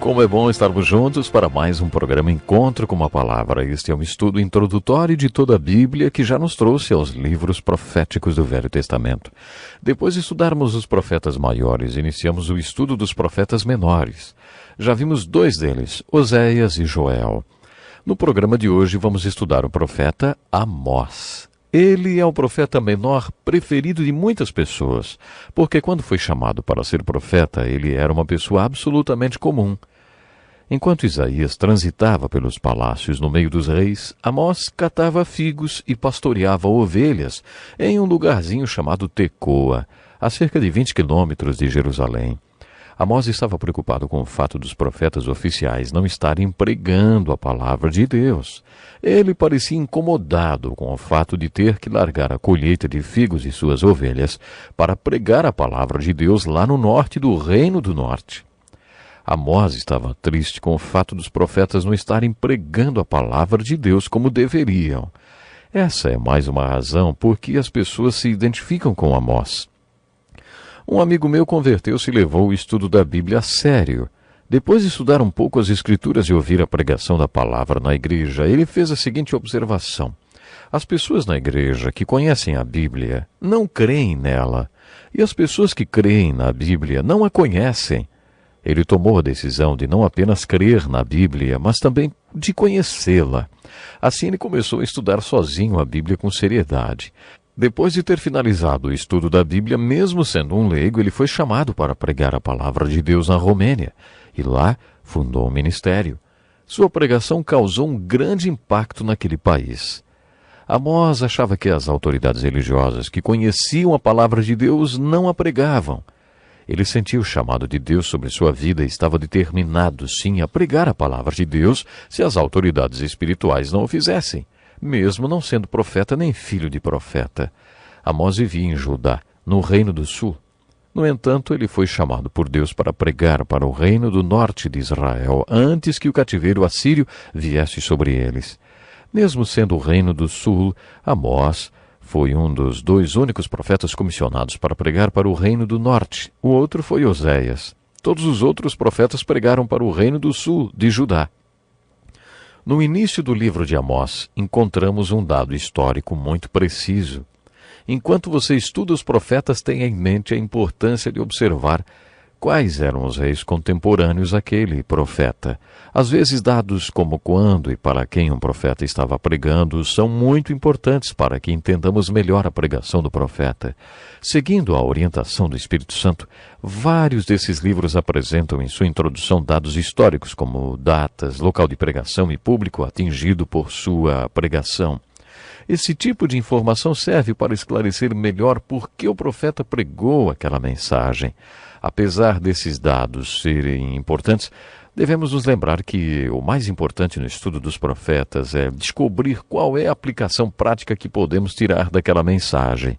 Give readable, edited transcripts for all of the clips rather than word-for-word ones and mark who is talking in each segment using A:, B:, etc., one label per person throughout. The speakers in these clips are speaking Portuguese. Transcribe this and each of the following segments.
A: Como é bom estarmos juntos para mais um programa Encontro com uma Palavra. Este é um estudo introdutório de toda a Bíblia que já nos trouxe aos livros proféticos do Velho Testamento. Depois de estudarmos os profetas maiores, iniciamos o estudo dos profetas menores. Já vimos dois deles, Oséias e Joel. No programa de hoje vamos estudar o profeta Amós. Ele é o profeta menor preferido de muitas pessoas, porque quando foi chamado para ser profeta, ele era uma pessoa absolutamente comum. Enquanto Isaías transitava pelos palácios no meio dos reis, Amós catava figos e pastoreava ovelhas em um lugarzinho chamado Tecoa, a cerca de 20 quilômetros de Jerusalém. Amós estava preocupado com o fato dos profetas oficiais não estarem pregando a palavra de Deus. Ele parecia incomodado com o fato de ter que largar a colheita de figos e suas ovelhas para pregar a palavra de Deus lá no norte do Reino do Norte. Amós estava triste com o fato dos profetas não estarem pregando a palavra de Deus como deveriam. Essa é mais uma razão por que as pessoas se identificam com Amós. Um amigo meu converteu-se e levou o estudo da Bíblia a sério. Depois de estudar um pouco as Escrituras e ouvir a pregação da palavra na igreja, ele fez a seguinte observação. As pessoas na igreja que conhecem a Bíblia não creem nela, e as pessoas que creem na Bíblia não a conhecem. Ele tomou a decisão de não apenas crer na Bíblia, mas também de conhecê-la. Assim ele começou a estudar sozinho a Bíblia com seriedade. Depois de ter finalizado o estudo da Bíblia, mesmo sendo um leigo, ele foi chamado para pregar a palavra de Deus na Romênia, e lá fundou um ministério. Sua pregação causou um grande impacto naquele país. Amós achava que as autoridades religiosas que conheciam a palavra de Deus não a pregavam. Ele sentiu o chamado de Deus sobre sua vida e estava determinado, sim, a pregar a palavra de Deus se as autoridades espirituais não o fizessem, mesmo não sendo profeta nem filho de profeta. Amós vivia em Judá, no Reino do Sul. No entanto, ele foi chamado por Deus para pregar para o Reino do Norte de Israel, antes que o cativeiro assírio viesse sobre eles. Mesmo sendo o Reino do Sul, Amós foi um dos dois únicos profetas comissionados para pregar para o Reino do Norte. O outro foi Oséias. Todos os outros profetas pregaram para o Reino do Sul, de Judá. No início do livro de Amós, encontramos um dado histórico muito preciso. Enquanto você estuda os profetas, tenha em mente a importância de observar quais eram os reis contemporâneos àquele profeta. Às vezes, dados como quando e para quem um profeta estava pregando são muito importantes para que entendamos melhor a pregação do profeta. Seguindo a orientação do Espírito Santo, vários desses livros apresentam em sua introdução dados históricos, como datas, local de pregação e público atingido por sua pregação. Esse tipo de informação serve para esclarecer melhor por que o profeta pregou aquela mensagem. Apesar desses dados serem importantes, devemos nos lembrar que o mais importante no estudo dos profetas é descobrir qual é a aplicação prática que podemos tirar daquela mensagem.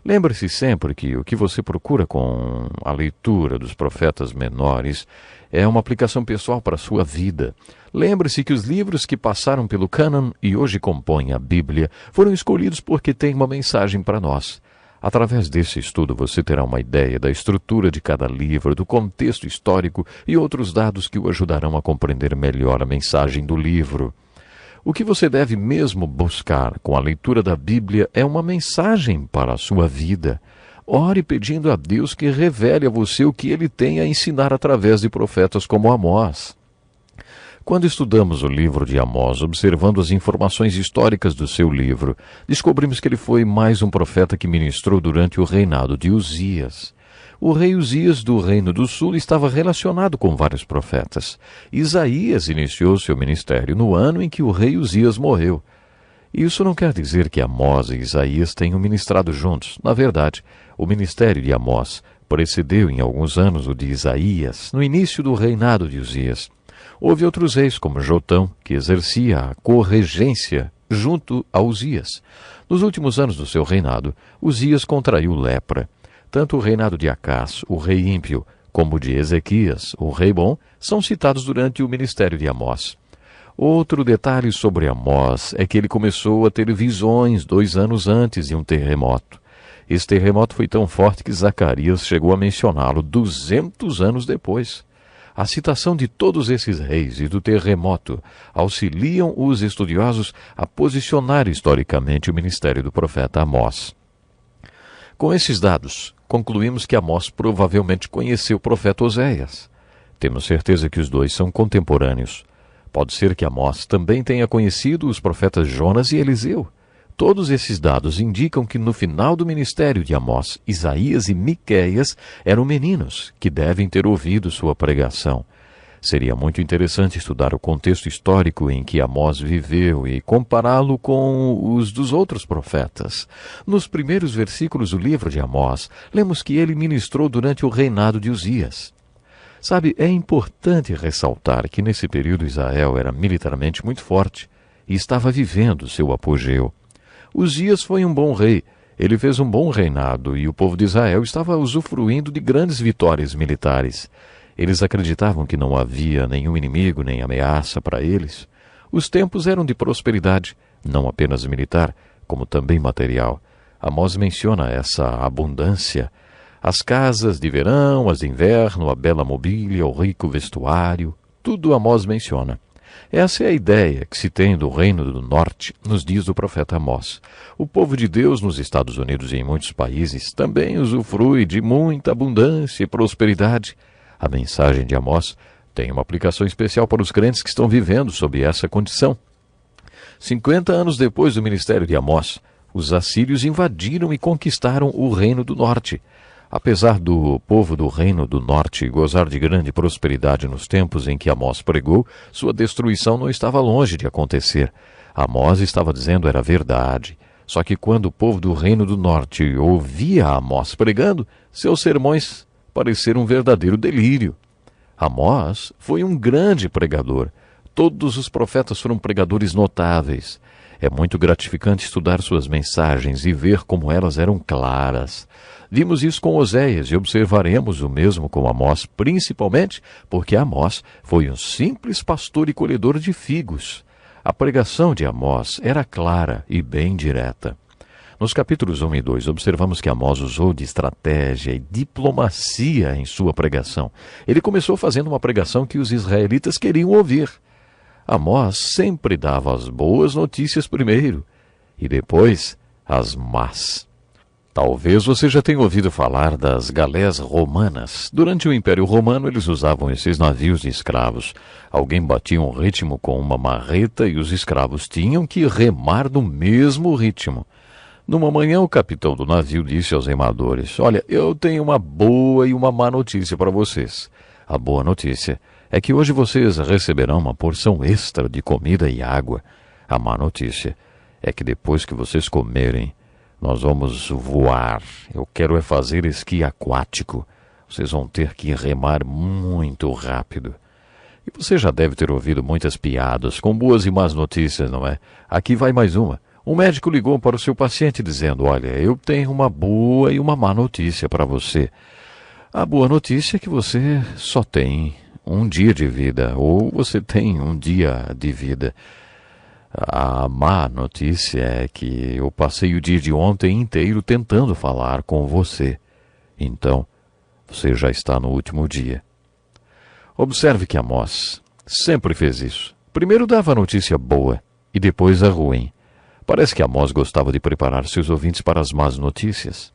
A: Lembre-se sempre que o que você procura com a leitura dos profetas menores é uma aplicação pessoal para a sua vida. Lembre-se que os livros que passaram pelo cânon e hoje compõem a Bíblia foram escolhidos porque têm uma mensagem para nós. Através desse estudo você terá uma ideia da estrutura de cada livro, do contexto histórico e outros dados que o ajudarão a compreender melhor a mensagem do livro. O que você deve mesmo buscar com a leitura da Bíblia é uma mensagem para a sua vida. Ore pedindo a Deus que revele a você o que Ele tem a ensinar através de profetas como Amós. Quando estudamos o livro de Amós, observando as informações históricas do seu livro, descobrimos que ele foi mais um profeta que ministrou durante o reinado de Uzias. O rei Uzias do Reino do Sul estava relacionado com vários profetas. Isaías iniciou seu ministério no ano em que o rei Uzias morreu. Isso não quer dizer que Amós e Isaías tenham ministrado juntos. Na verdade, o ministério de Amós precedeu em alguns anos o de Isaías, no início do reinado de Uzias. Houve outros reis, como Jotão, que exercia a corregência junto a Uzias. Nos últimos anos do seu reinado, Uzias contraiu lepra. Tanto o reinado de Acás, o rei ímpio, como o de Ezequias, o rei bom, são citados durante o ministério de Amós. Outro detalhe sobre Amós é que ele começou a ter visões 2 anos antes de um terremoto. Esse terremoto foi tão forte que Zacarias chegou a mencioná-lo 200 anos depois. A citação de todos esses reis e do terremoto auxiliam os estudiosos a posicionar historicamente o ministério do profeta Amós. Com esses dados, concluímos que Amós provavelmente conheceu o profeta Oséias. Temos certeza que os dois são contemporâneos. Pode ser que Amós também tenha conhecido os profetas Jonas e Eliseu. Todos esses dados indicam que no final do ministério de Amós, Isaías e Miqueias eram meninos que devem ter ouvido sua pregação. Seria muito interessante estudar o contexto histórico em que Amós viveu e compará-lo com os dos outros profetas. Nos primeiros versículos do livro de Amós, lemos que ele ministrou durante o reinado de Uzias. Sabe, é importante ressaltar que nesse período Israel era militarmente muito forte e estava vivendo seu apogeu. Uzias foi um bom rei, ele fez um bom reinado e o povo de Israel estava usufruindo de grandes vitórias militares. Eles acreditavam que não havia nenhum inimigo nem ameaça para eles. Os tempos eram de prosperidade, não apenas militar, como também material. Amós menciona essa abundância. As casas de verão, as de inverno, a bela mobília, o rico vestuário, tudo Amós menciona. Essa é a ideia que se tem do Reino do Norte nos dias do profeta Amós. O povo de Deus nos Estados Unidos e em muitos países também usufrui de muita abundância e prosperidade. A mensagem de Amós tem uma aplicação especial para os crentes que estão vivendo sob essa condição. 50 anos depois do ministério de Amós, os assírios invadiram e conquistaram o Reino do Norte. Apesar do povo do Reino do Norte gozar de grande prosperidade nos tempos em que Amós pregou, sua destruição não estava longe de acontecer. Amós estava dizendo era verdade. Só que quando o povo do Reino do Norte ouvia Amós pregando, seus sermões pareceram um verdadeiro delírio. Amós foi um grande pregador. Todos os profetas foram pregadores notáveis. É muito gratificante estudar suas mensagens e ver como elas eram claras. Vimos isso com Oséias e observaremos o mesmo com Amós, principalmente porque Amós foi um simples pastor e colhedor de figos. A pregação de Amós era clara e bem direta. Nos capítulos 1 e 2, observamos que Amós usou de estratégia e diplomacia em sua pregação. Ele começou fazendo uma pregação que os israelitas queriam ouvir. Amós sempre dava as boas notícias primeiro e depois as más. Talvez você já tenha ouvido falar das galés romanas. Durante o Império Romano, eles usavam esses navios de escravos. Alguém batia um ritmo com uma marreta e os escravos tinham que remar no mesmo ritmo. Numa manhã, o capitão do navio disse aos remadores: "Olha, eu tenho uma boa e uma má notícia para vocês. A boa notícia é que hoje vocês receberão uma porção extra de comida e água. A má notícia é que depois que vocês comerem, nós vamos voar. Eu quero é fazer esqui aquático. Vocês vão ter que remar muito rápido." E você já deve ter ouvido muitas piadas com boas e más notícias, não é? Aqui vai mais uma. Um médico ligou para o seu paciente dizendo: "Olha, eu tenho uma boa e uma má notícia para você. A boa notícia é que você só tem um dia de vida, ou você tem um dia de vida. A má notícia é que eu passei o dia de ontem inteiro tentando falar com você. Então, você já está no último dia." Observe que Amós sempre fez isso. Primeiro dava a notícia boa e depois a ruim. Parece que Amós gostava de preparar seus ouvintes para as más notícias.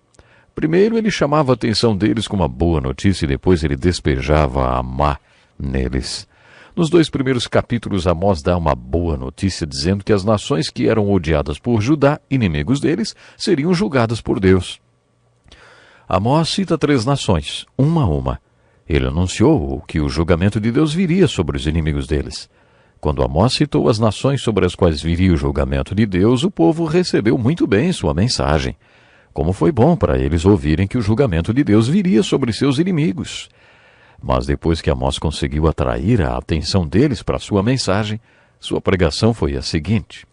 A: Primeiro ele chamava a atenção deles com uma boa notícia e depois ele despejava a má neles. Nos 2 primeiros capítulos, Amós dá uma boa notícia dizendo que as nações que eram odiadas por Judá, inimigos deles, seriam julgadas por Deus. Amós cita 3 nações, uma a uma. Ele anunciou que o julgamento de Deus viria sobre os inimigos deles. Quando Amós citou as nações sobre as quais viria o julgamento de Deus, o povo recebeu muito bem sua mensagem. Como foi bom para eles ouvirem que o julgamento de Deus viria sobre seus inimigos. Mas depois que Amós conseguiu atrair a atenção deles para sua mensagem, sua pregação foi a seguinte: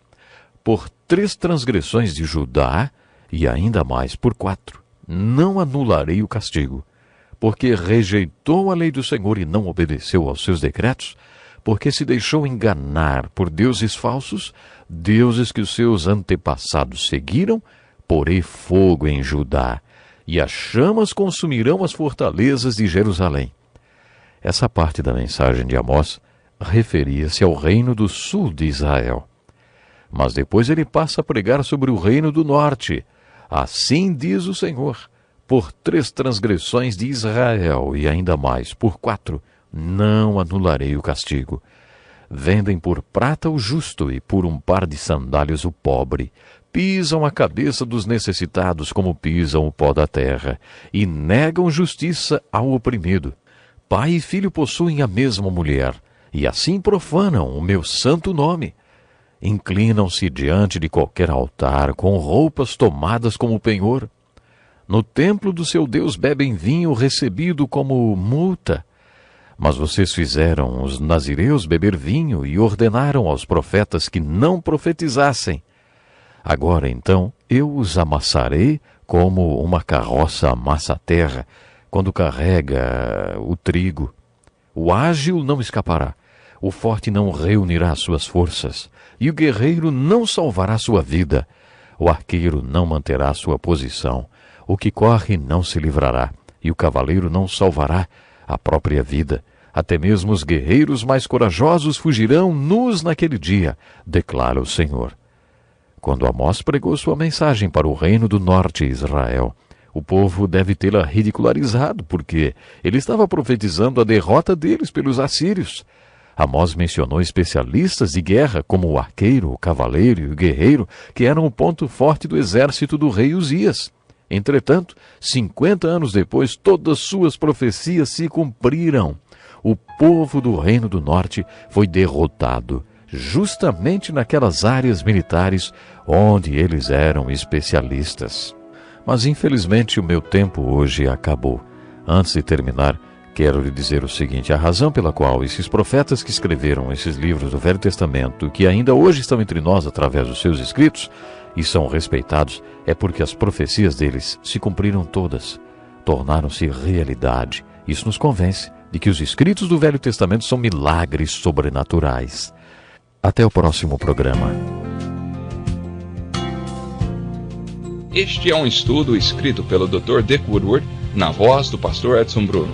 A: "Por 3 transgressões de Judá, e ainda mais por 4, não anularei o castigo. Porque rejeitou a lei do Senhor e não obedeceu aos seus decretos, porque se deixou enganar por deuses falsos, deuses que os seus antepassados seguiram, porei fogo em Judá, e as chamas consumirão as fortalezas de Jerusalém." Essa parte da mensagem de Amós referia-se ao reino do sul de Israel. Mas depois ele passa a pregar sobre o reino do norte. Assim diz o Senhor: por 3 transgressões de Israel, e ainda mais por 4, não anularei o castigo. Vendem por prata o justo e por um par de sandálias o pobre. Pisam a cabeça dos necessitados como pisam o pó da terra, e negam justiça ao oprimido. Pai e filho possuem a mesma mulher, e assim profanam o meu santo nome. Inclinam-se diante de qualquer altar, com roupas tomadas como penhor. No templo do seu Deus bebem vinho recebido como multa. Mas vocês fizeram os nazireus beber vinho e ordenaram aos profetas que não profetizassem. Agora, então, eu os amassarei como uma carroça amassa a terra, quando carrega o trigo. O ágil não escapará, o forte não reunirá suas forças, e o guerreiro não salvará sua vida. O arqueiro não manterá sua posição, o que corre não se livrará, e o cavaleiro não salvará a própria vida. Até mesmo os guerreiros mais corajosos fugirão nus naquele dia, declara o Senhor. Quando Amós pregou sua mensagem para o reino do norte, Israel, o povo deve tê-la ridicularizado, porque ele estava profetizando a derrota deles pelos assírios. Amós mencionou especialistas de guerra, como o arqueiro, o cavaleiro e o guerreiro, que eram o ponto forte do exército do rei Uzias. Entretanto, 50 anos depois, todas suas profecias se cumpriram. O povo do Reino do Norte foi derrotado, justamente naquelas áreas militares onde eles eram especialistas. Mas infelizmente o meu tempo hoje acabou. Antes de terminar, quero lhe dizer o seguinte: a razão pela qual esses profetas que escreveram esses livros do Velho Testamento, que ainda hoje estão entre nós através dos seus escritos, e são respeitados, é porque as profecias deles se cumpriram todas, tornaram-se realidade. Isso nos convence de que os escritos do Velho Testamento são milagres sobrenaturais. Até o próximo programa.
B: Este é um estudo escrito pelo Dr. Dick Woodward, na voz do pastor Edson Bruno.